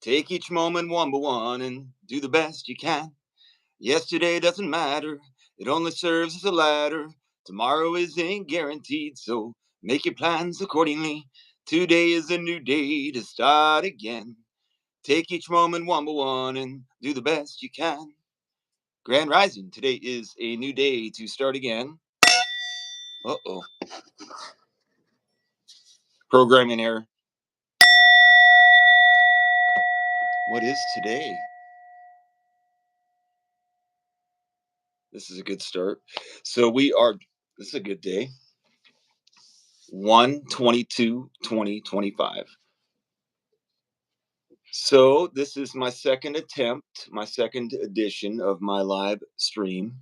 Take each moment one by one and do the best you can. Yesterday doesn't matter, it only serves as a ladder. Tomorrow isn't guaranteed, so make your plans accordingly. Today is a new day to start again. Take each moment one by one and do the best you can. Grand Rising, today is a new day to start again. Uh oh. Programming error. What is today? This is a good start. So this is a good day. 1/22/2025. So this is my second attempt, my second edition of my live stream.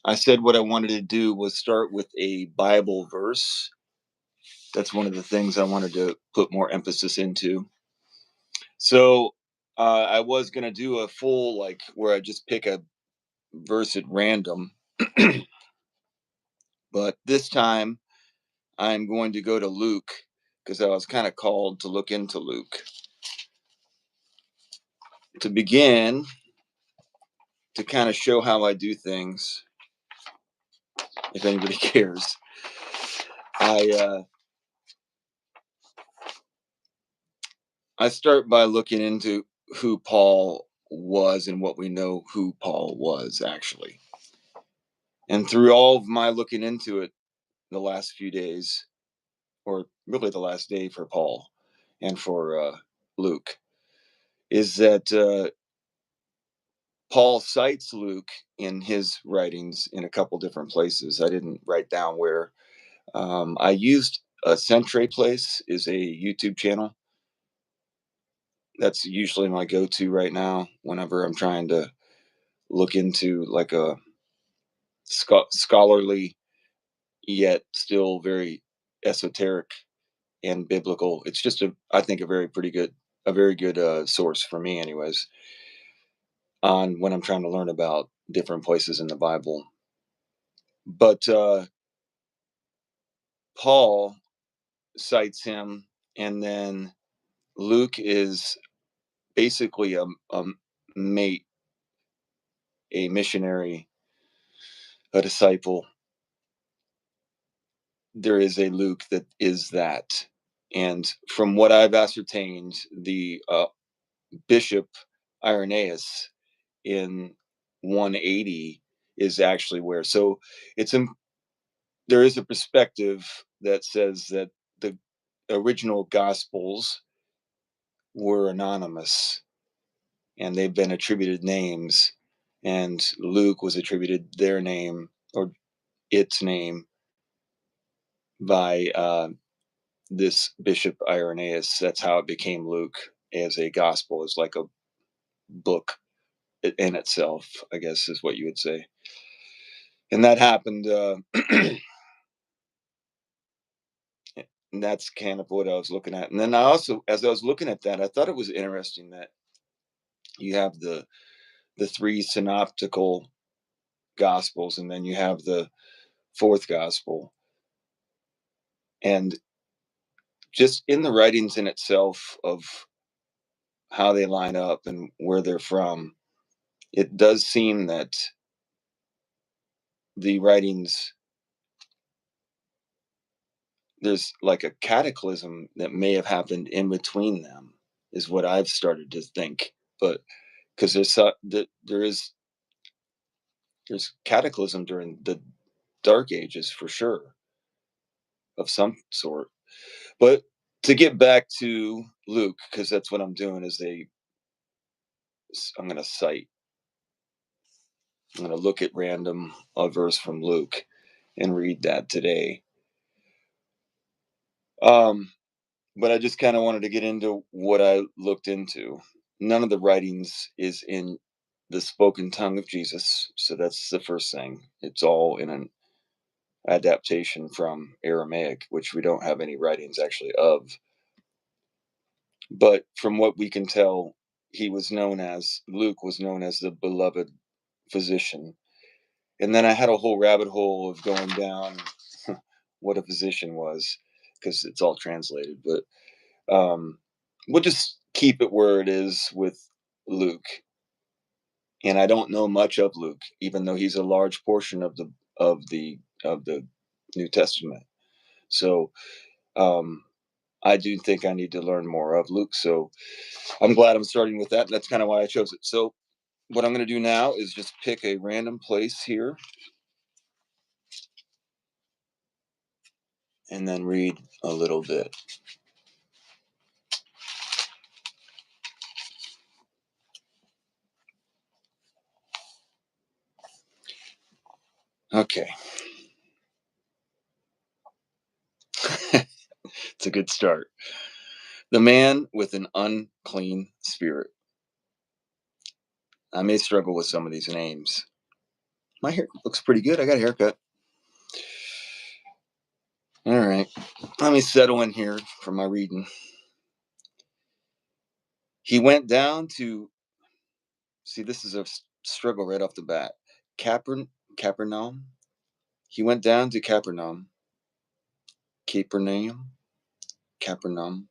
I said what I wanted to do was start with a Bible verse. That's one of the things I wanted to put more emphasis into. So I was going to do a full, like, where I just pick a verse at random. But this time I'm going to go to Luke because I was kind of called to look into Luke. To begin, to kind of show how I do things, if anybody cares, I start by looking into who Paul was and what we know who Paul was actually. And through all of my looking into it the last few days, or really the last day for Paul and for Luke, is that Paul cites Luke in his writings in a couple different places. I didn't write down where. I used a Centre Place is a YouTube channel. That's usually my go-to right now whenever I'm trying to look into like a scholarly yet still very esoteric and biblical. It's just I think a very good source for me anyways, on when I'm trying to learn about different places in the Bible. But Paul cites him, and then Luke is basically a mate, a missionary, a disciple. There is a Luke that is that. And from what I've ascertained, the Bishop Irenaeus in 180 is actually where. So it's there is a perspective that says that the original Gospels were anonymous and they've been attributed names, and Luke was attributed their name or its name by this Bishop Irenaeus. That's how it became Luke as a gospel, as like a book in itself, I guess is what you would say. And that happened. And that's kind of what I was looking at. And then I also, as I was looking at that, I thought it was interesting that you have the three synoptical gospels, and then you have the fourth gospel, and just in the writings in itself of how they line up and where they're from, it does seem that the writings, there's like a cataclysm that may have happened in between them, is what I've started to think. But because there's cataclysm during the dark ages for sure, of some sort. But to get back to Luke, because that's what I'm doing, is I'm going to cite, I'm going to look at random a verse from Luke and read that today. But I just kind of wanted to get into what I looked into. None of the writings is in the spoken tongue of Jesus, so that's the first thing. It's all in an adaptation from Aramaic, which we don't have any writings actually of. But from what we can tell, Luke was known as the beloved physician. And then I had a whole rabbit hole of going down what a physician was, because it's all translated. But we'll just keep it where it is with Luke. And I don't know much of Luke, even though he's a large portion of the of the New Testament. So I do think I need to learn more of Luke. So I'm glad I'm starting with that. That's kind of why I chose it. So what I'm going to do now is just pick a random place here and then read a little bit. Okay. It's a good start. The man with an unclean spirit. I may struggle with some of these names. My hair looks pretty good. I got a haircut. All right. Let me settle in here for my reading. He went down to, see, this is a struggle right off the bat. Capernaum. He went down to Capernaum. Capernaum. Capernaum.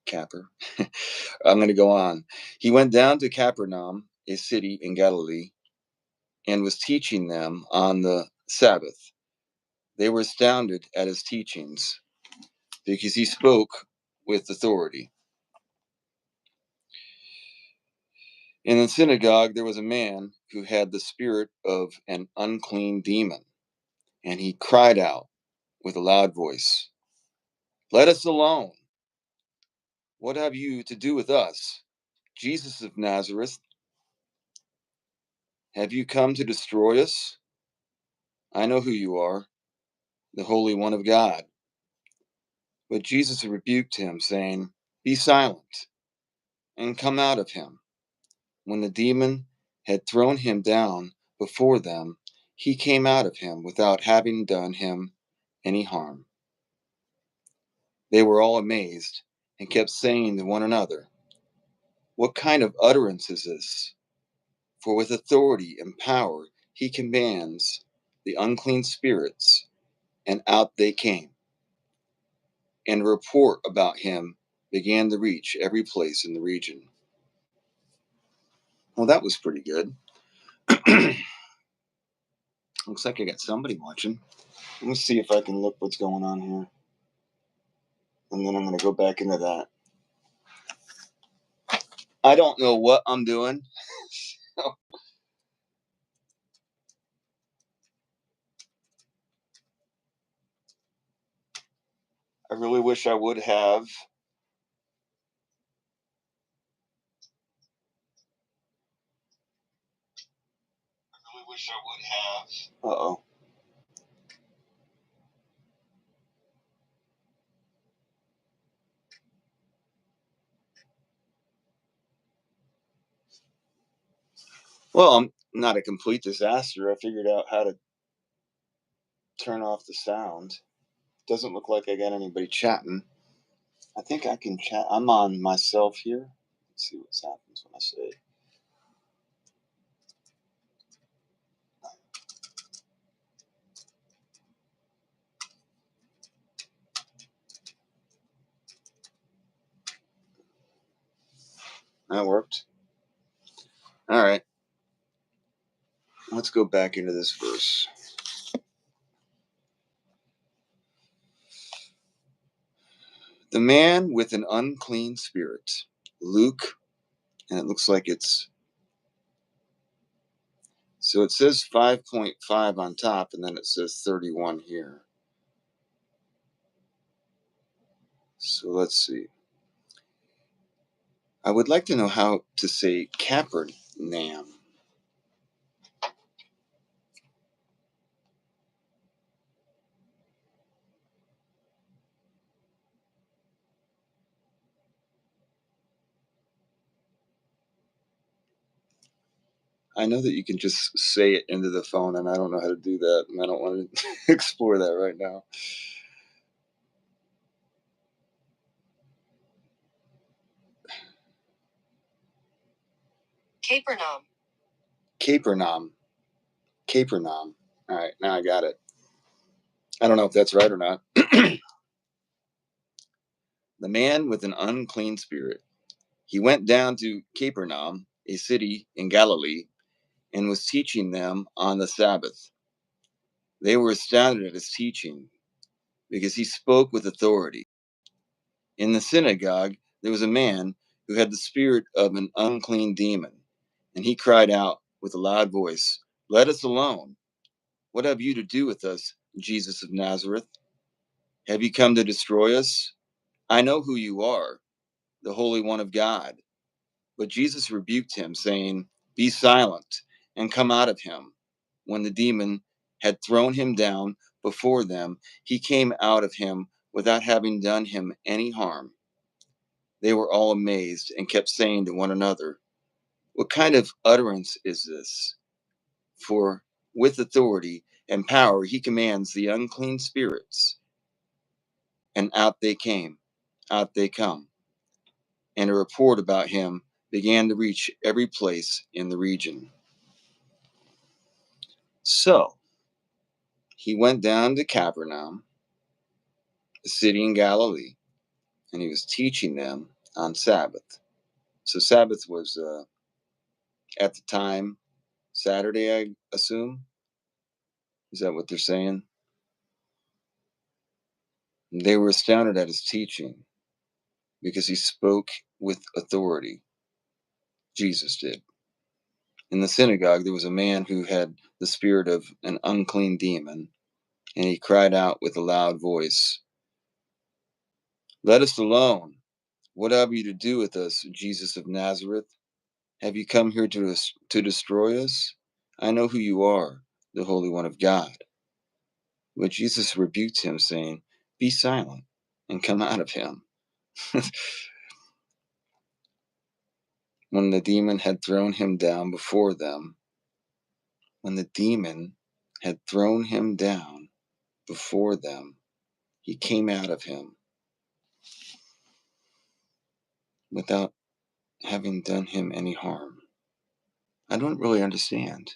Capper. I'm going to go on. He went down to Capernaum, a city in Galilee, and was teaching them on the Sabbath. They were astounded at his teachings because he spoke with authority. In the synagogue, there was a man who had the spirit of an unclean demon, and he cried out with a loud voice, "Let us alone! What have you to do with us, Jesus of Nazareth? Have you come to destroy us? I know who you are, the Holy One of God." But Jesus rebuked him, saying, "Be silent, and come out of him." When the demon had thrown him down before them, he came out of him without having done him any harm. They were all amazed and kept saying to one another, "What kind of utterance is this? For with authority and power he commands the unclean spirits, and out they came." And a report about him began to reach every place in the region. Well, that was pretty good. Looks like I got somebody watching. Let me see if I can look what's going on here. And then I'm going to go back into that. I don't know what I'm doing. I really wish I would have. Uh oh. Well, I'm not a complete disaster. I figured out how to turn off the sound. Doesn't look like I got anybody chatting. I think I can chat. I'm on myself here. Let's see what happens when I say. That worked. All right. Let's go back into this verse. The man with an unclean spirit. Luke, and it looks like it's, so it says 5.5 on top, and then it says 31 here. So let's see. I would like to know how to say Capernaum. I know that you can just say it into the phone, and I don't know how to do that, and I don't want to explore that right now. Capernaum. Capernaum. Capernaum. All right, now I got it. I don't know if that's right or not. the man with an unclean spirit. He went down to Capernaum, a city in Galilee, and was teaching them on the Sabbath. They were astounded at his teaching, because he spoke with authority. In the synagogue, there was a man who had the spirit of an unclean demon, and he cried out with a loud voice, "Let us alone! What have you to do with us, Jesus of Nazareth? Have you come to destroy us? I know who you are, the Holy One of God." But Jesus rebuked him, saying, "Be silent and come out of him." When the demon had thrown him down before them, he came out of him without having done him any harm. They were all amazed and kept saying to one another, "What kind of utterance is this? For with authority and power he commands the unclean spirits, and out they came, out they come." And a report about him began to reach every place in the region. So he went down to Capernaum, a city in Galilee, and he was teaching them on Sabbath. So Sabbath was at the time Saturday, I assume. Is that what they're saying? They were astounded at his teaching because he spoke with authority. Jesus did. In the synagogue, there was a man who had the spirit of an unclean demon, and he cried out with a loud voice, "Let us alone! What have you to do with us, Jesus of Nazareth? Have you come here to destroy us? I know who you are, the Holy One of God." But Jesus rebuked him, saying, "Be silent and come out of him." When the demon had thrown him down before them, when the demon had thrown him down before them, he came out of him without having done him any harm. I don't really understand.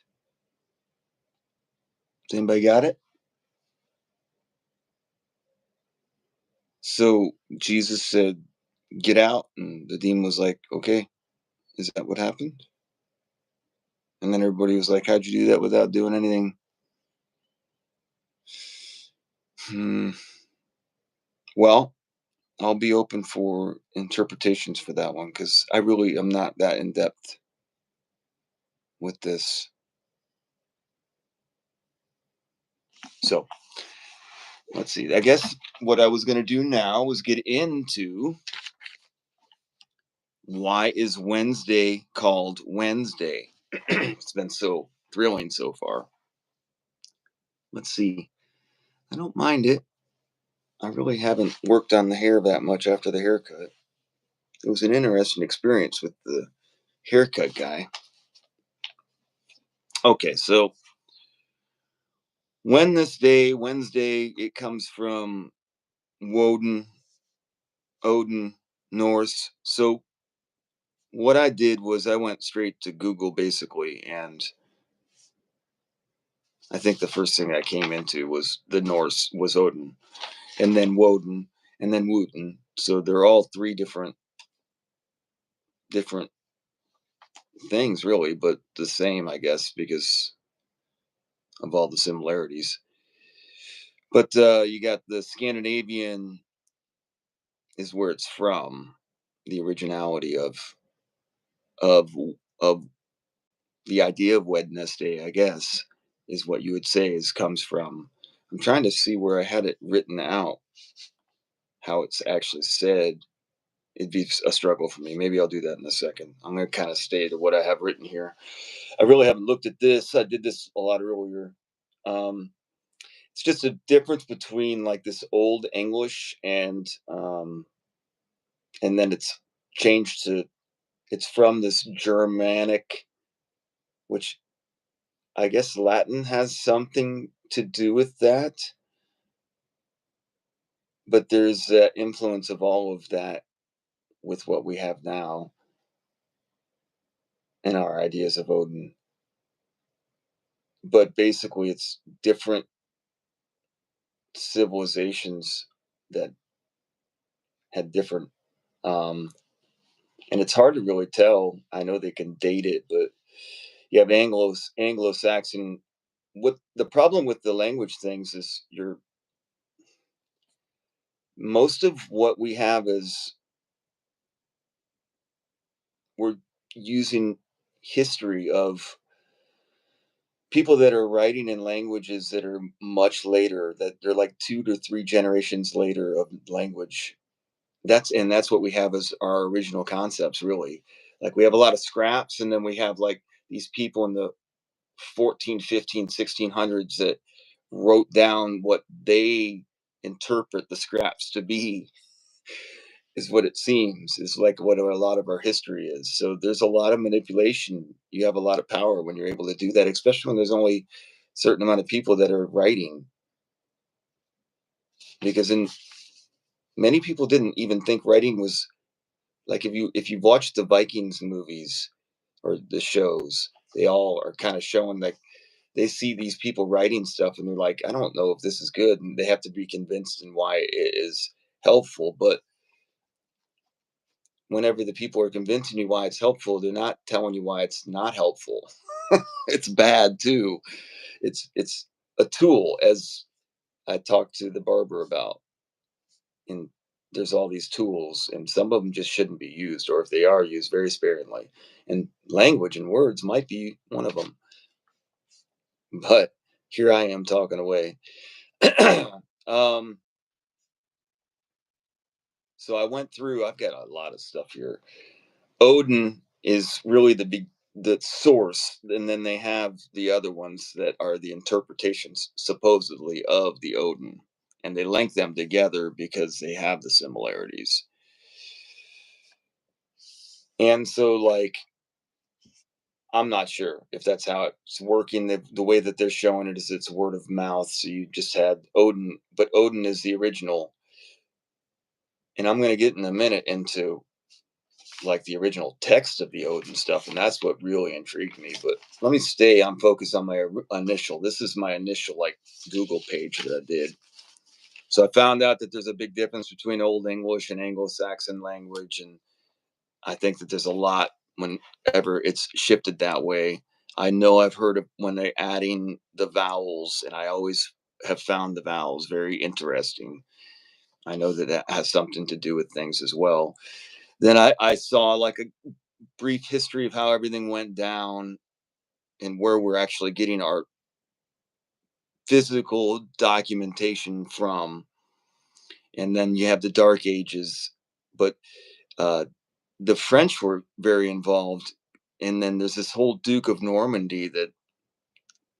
Has anybody got it? So Jesus said, "Get out." And the demon was like, "Okay, is that what happened?" And then everybody was like, "How'd you do that without doing anything?" Hmm. Well, I'll be open for interpretations for that one because I really am not that in depth with this. So let's see. I guess what I was going to do now was get into why is Wednesday called Wednesday. It's been so thrilling so far. Let's see. I don't mind it. I really haven't worked on the hair that much after the haircut. It was an interesting experience with the haircut guy. Okay, so Wednesday, it comes from Woden, Odin, Norse. So what I did was I went straight to Google basically, and I think the first thing I came into was the Norse was Odin, and then Woden, and then Wooten. So they're all three different things really, but the same, I guess, because of all the similarities. But you got the Scandinavian is where it's from, the originality of of the idea of Wednesday, I guess, is what you would say is comes from. I'm trying to see where I had it written out, how it's actually said. It'd be a struggle for me. Maybe I'll do that in a second. I'm going to kind of stay to what I have written here. I really haven't looked at this. I did this a lot earlier. Um, it's just a difference between like this old English and then it's changed to it's from this Germanic, which I guess Latin has something to do with that, but there's influence of all of that with what we have now and our ideas of Odin. But basically, it's different civilizations that had different, um, and it's hard to really tell. I know they can date it, but you have Anglo-Saxon. What the problem with the language things is, you're most of what we have is we're using history of people that are writing in languages that are much later, that they're like 2 to 3 generations later of language. That's what we have as our original concepts, really. Like, we have a lot of scraps, and then we have like these people in the 14, 15, 1600s that wrote down what they interpret the scraps to be, is what it seems, is like what a lot of our history is. So there's a lot of manipulation. You have a lot of power when you're able to do that, especially when there's only a certain amount of people that are writing. Because in many people didn't even think writing was, like, if you've watched the Vikings movies or the shows, they all are kind of showing like they see these people writing stuff and they're like, I don't know if this is good, and they have to be convinced in why it is helpful. But whenever the people are convincing you why it's helpful, they're not telling you why it's not helpful. It's bad too. It's a tool, as I talked to the barber about. And there's all these tools, and some of them just shouldn't be used, or if they are used, very sparingly. And language and words might be one of them. But here I am talking away. um, so I went through. I've got a lot of stuff here. Odin is really the source, and then they have the other ones that are the interpretations, supposedly, of the Odin, and they link them together because they have the similarities. And so, like, I'm not sure if that's how it's working. The way that they're showing it is it's word of mouth. So you just had Odin, but Odin is the original. And I'm going to get in a minute into like the original text of the Odin stuff, and that's what really intrigued me. But let me stay. I'm focused on my initial. This is my initial like Google page that I did. So I found out that there's a big difference between Old English and Anglo-Saxon language, and I think that there's a lot whenever it's shifted that way. I know I've heard of when they're adding the vowels, and I always have found the vowels very interesting. I know that that has something to do with things as well. Then I saw like a brief history of how everything went down and where we're actually getting our physical documentation from. And then you have the Dark Ages, but uh, the French were very involved. And then there's this whole Duke of Normandy, that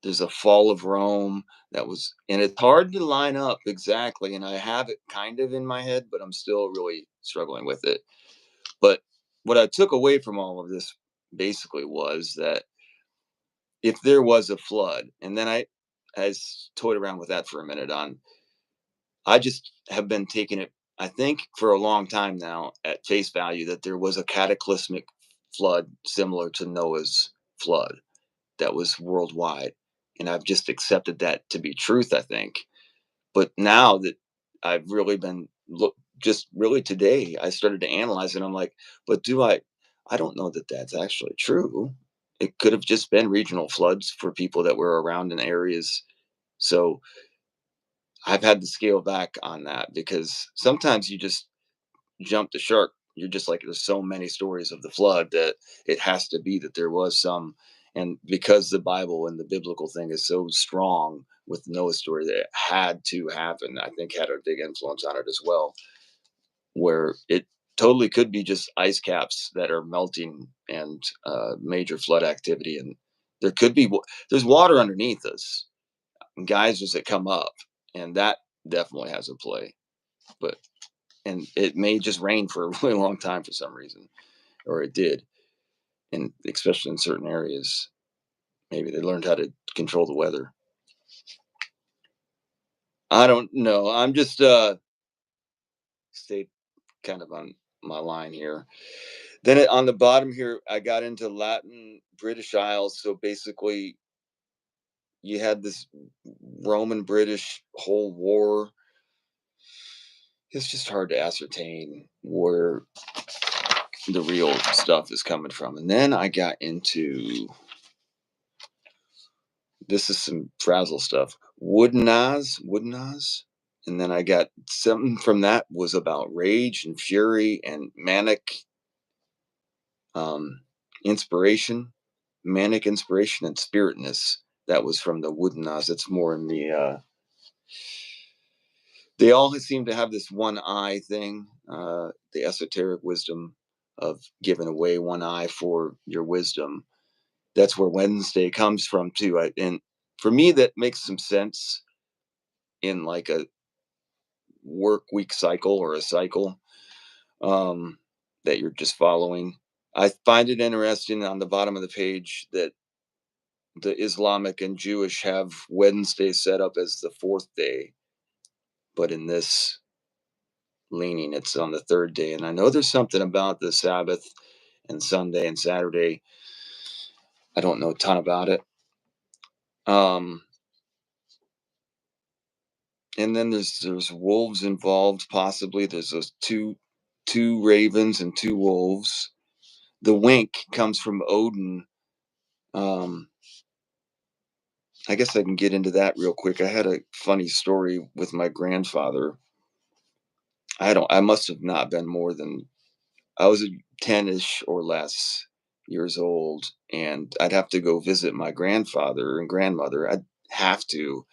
there's a fall of Rome that was, and it's hard to line up exactly. And I have it kind of in my head, but I'm still really struggling with it. But what I took away from all of this basically was that if there was a flood, and then I toyed around with that for a minute. I just have been taking it, I think, for a long time now at face value, that there was a cataclysmic flood similar to Noah's flood that was worldwide, and I've just accepted that to be truth, I think. But now that I've really been just really today, I started to analyze it. I'm like, but do I don't know that that's actually true. It could have just been regional floods for people that were around in areas. So I've had to scale back on that, because sometimes you just jump the shark. You're just like, there's so many stories of the flood that it has to be that there was some. And because the Bible and the biblical thing is so strong with Noah's story, that it had to happen, I think had a big influence on it as well, where it totally could be just ice caps that are melting, and major flood activity. And there could be, there's water underneath us, and geysers that come up, and that definitely has a play. But and it may just rain for a really long time for some reason, or it did, and especially in certain areas, maybe they learned how to control the weather. I don't know. I'm just stayed kind of on my line here. Then on the bottom here, I got into Latin British Isles. So basically, you had this Roman British whole war. it's just hard to ascertain where the real stuff is coming from. And then I got into, this is some frazzle stuff, Wooden Oz. And then I got something from that was about rage and fury and um, inspiration, manic inspiration and spiritness. That was from the Wooden Oz. It's more in the they all seem to have this one eye thing, the esoteric wisdom of giving away one eye for your wisdom. That's where Wednesday comes from too. And for me, that makes some sense in like a work week cycle or a cycle, um, that you're just following. I find it interesting on the bottom of the page that the Islamic and Jewish have Wednesday set up as the fourth day, but in this leaning, it's on the third day. And I know there's something about the Sabbath and Sunday and Saturday. I don't know a ton about it. Um, and then there's wolves involved, possibly. There's those two ravens and two wolves. The wink comes from Odin. Um, I guess I can get into that real quick. I had a funny story with my grandfather. I must have not been more than, I was 10-ish or less years old, and I'd have to go visit my grandfather and grandmother. I'd have to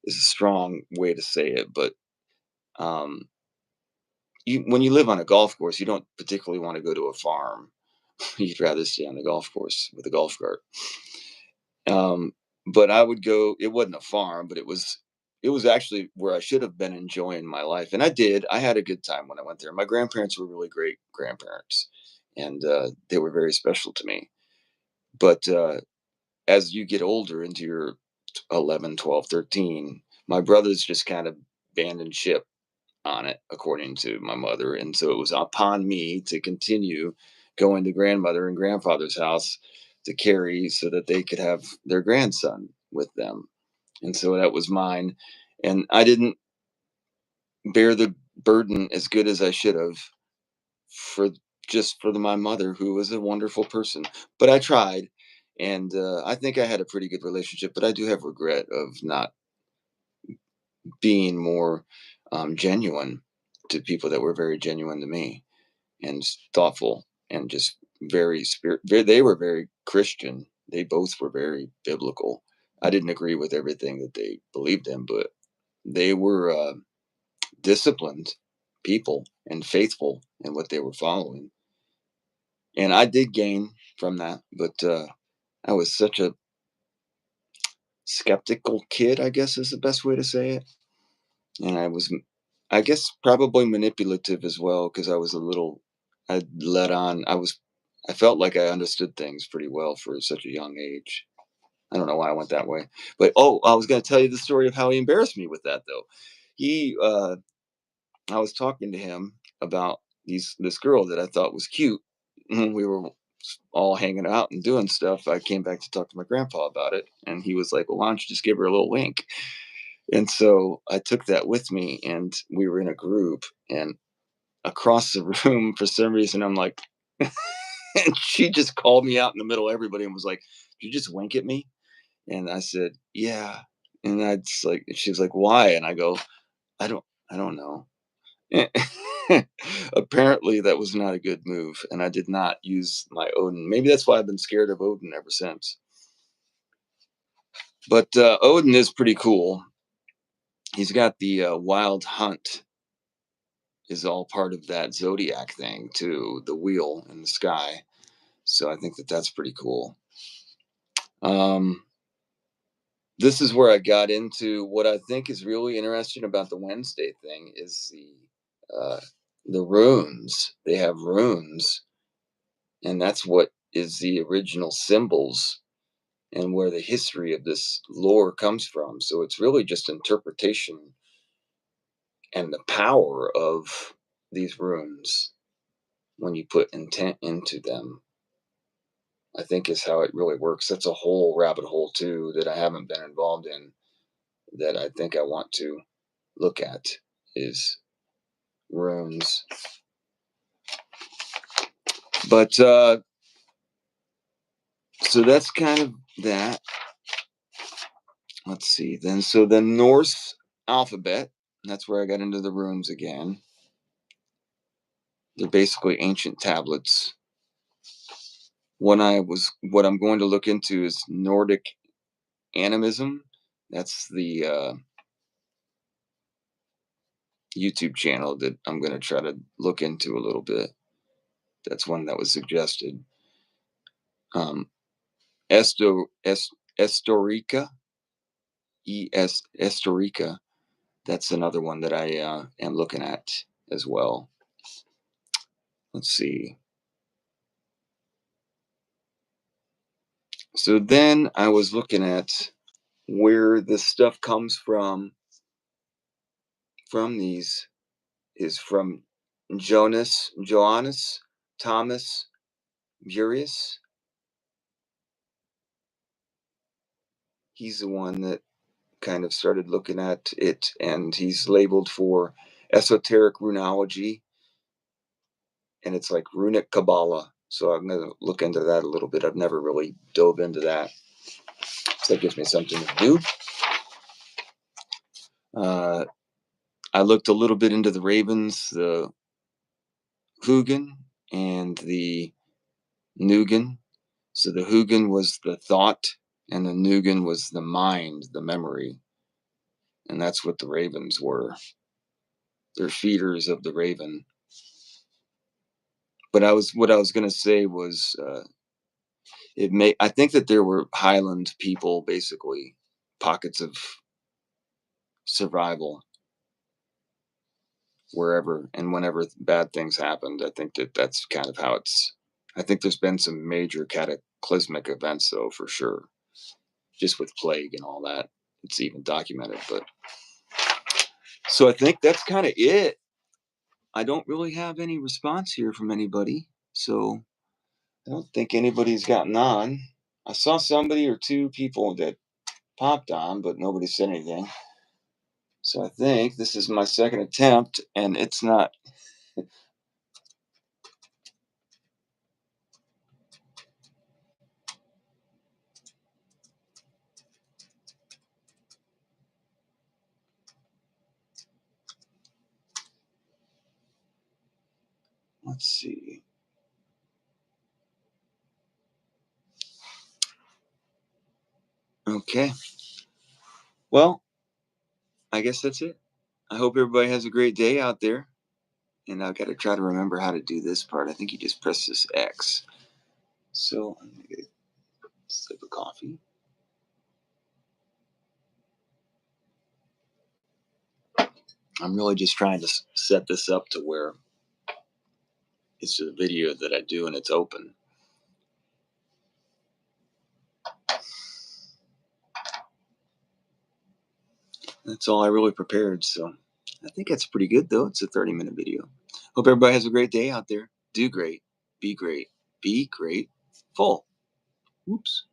is a strong way to say it, but um, when you live on a golf course, you don't particularly want to go to a farm. You'd rather stay on the golf course with a golf cart. Um, but I would go. It wasn't a farm, but it was actually where I should have been enjoying my life, and I did. I had a good time when I went there. My grandparents were really great grandparents, and they were very special to me. But as you get older into your 11, 12, 13, my brothers just kind of abandoned ship on it, according to my mother. And so it was upon me to continue going to grandmother and grandfather's house to carry so that they could have their grandson with them. And so that was mine. And I didn't bear the burden as good as I should have for my mother, who was a wonderful person. But I tried. And I think I had a pretty good relationship, but I do have regret of not being more genuine to people that were very genuine to me and thoughtful and just very they were very Christian. They both were very biblical. I didn't agree with everything that they believed in, but they were disciplined people and faithful in what they were following. And I did gain from that, but I was such a skeptical kid, I guess is the best way to say it. And I guess probably manipulative as well, because I was a little, I let on. I felt like I understood things pretty well for such a young age. I don't know why I went that way, but oh, I was going to tell you the story of how he embarrassed me with that though. He, I was talking to him about this girl that I thought was cute. We were all hanging out and doing stuff. I came back to talk to my grandpa about it, and he was like, "Well, why don't you just give her a little wink?" And so I took that with me, and we were in a group, and across the room, for some reason, I'm like, and she just called me out in the middle of everybody and was like, "Did you just wink at me?" And I said, "Yeah." And I just like, she was like, "Why?" And I go, I don't know." Apparently, that was not a good move, and I did not use my Odin. Maybe that's why I've been scared of Odin ever since. But Odin is pretty cool. He's got the wild hunt is all part of that zodiac thing too, the wheel in the sky. So I think that that's pretty cool. Um, this is where I got into what I think is really interesting about the Wednesday thing is the runes. They have runes, and that's what is the original symbols and where the history of this lore comes from. So it's really just interpretation and the power of these runes when you put intent into them, I think is how it really works. That's a whole rabbit hole too that I haven't been involved in that I think I want to look at is runes. But so that's kind of that. Let's see then. So the Norse alphabet, that's where I got into the runes again. They're basically ancient tablets. What I'm going to look into is Nordic animism. That's the YouTube channel that I'm going to try to look into a little bit. That's one that was suggested. Um, Estorica, Estorica. That's another one that I am looking at as well. Let's see. So then I was looking at where this stuff comes from. From these is from Johannes Thomas Burius. He's the one that kind of started looking at it, and he's labeled for esoteric runology, and it's like runic Kabbalah. So I'm going to look into that a little bit. I've never really dove into that. So that gives me something to do. I looked a little bit into the Ravens, the Hugin, and the Nugan. So the Hugin was the thought, and the Nugan was the mind, the memory. And that's what the Ravens were. They're feeders of the Raven. But what I was going to say was I think that there were Highland people, basically pockets of survival wherever and whenever bad things happened. I think that's kind of how it's. I think there's been some major cataclysmic events, though, for sure, just with plague and all that. It's even documented. But so I think that's kind of it. I don't really have any response here from anybody, so I don't think anybody's gotten on. I saw somebody or two people that popped on, but nobody said anything. So I think this is my second attempt, and it's not. Let's see. Okay. Well, I guess that's it. I hope everybody has a great day out there. And I've got to try to remember how to do this part. I think you just press this X. So I'm going to get a sip of coffee. I'm really just trying to set this up to where it's a video that I do and it's open. That's all I really prepared. So I think that's pretty good, though. It's a 30-minute video. Hope everybody has a great day out there. Do great. Be great. Be great. Full. Oops.